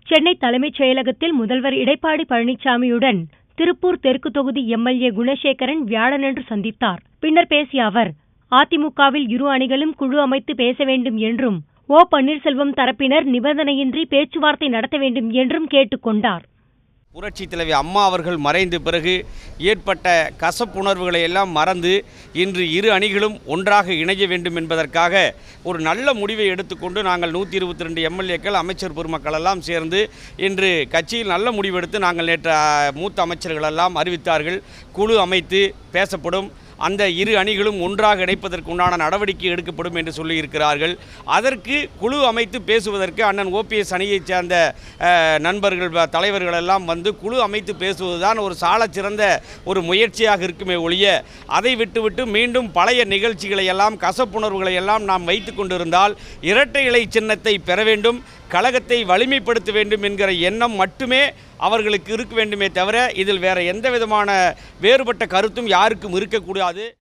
சென்னை தலைமைச் செயலகத்தில் முதல்வர் எடப்பாடி பழனிசாமியுடன் திருப்பூர் தெற்கு தொகுதி எம்எல்ஏ குணசேகரன் வியாழனன்று சந்தித்தார். பின்னர் பேசிய அவர், அதிமுகவில் இரு அணிகளும் குழு அமைத்து பேச வேண்டும் என்றும் ஓ. பன்னீர்செல்வம் தரப்பினர் நிபந்தனையின்றி பேச்சுவார்த்தை நடத்த வேண்டும் என்றும் கேட்டுக்கொண்டார். புரட்சி தலைவி அம்மா அவர்கள் மறைந்த பிறகு ஏற்பட்ட கசப்புணர்வுகளை எல்லாம் மறந்து இன்று இரு அணிகளும் ஒன்றாக இணைய வேண்டும் என்பதற்காக ஒரு நல்ல முடிவை எடுத்துக்கொண்டு நாங்கள் 122 எம்எல்ஏக்கள் அமைச்சர் பெருமக்கள் எல்லாம் சேர்ந்து இன்று கட்சியில் நல்ல முடிவெடுத்து நாங்கள் நேற்று மூத்த அமைச்சர்கள் எல்லாம் அறிவித்தார்கள். குழு அமைத்து பேசப்படும், அந்த இரு அணிகளும் ஒன்றாக இணைப்பதற்கு உண்டான நடவடிக்கை எடுக்கப்படும் என்று சொல்லியிருக்கிறார்கள். அதற்கு குழு அமைத்து பேசுவதற்கு அண்ணன் ஓபிஎஸ் அணியைச் சேர்ந்த நண்பர்கள் தலைவர்கள் எல்லாம் வந்து குழு அமைத்து பேசுவதுதான் ஒரு சாலச்சிறந்த ஒரு முயற்சியாக இருக்குமே ஒழிய அதை விட்டுவிட்டு மீண்டும் பழைய நிகழ்ச்சிகளை எல்லாம் கசப்புணர்வுகளை எல்லாம் நாம் வைத்து கொண்டிருந்தால் இரட்டை இலை சின்னத்தை பெற வேண்டும், கழகத்தை வலிமைப்படுத்த வேண்டும் என்கிற எண்ணம் மட்டுமே அவர்களுக்கு இருக்க வேண்டுமே தவிர இதில் வேற எந்த விதமான வேறுபட்ட கருத்தும் யாருக்கும் இருக்கக்கூடாது.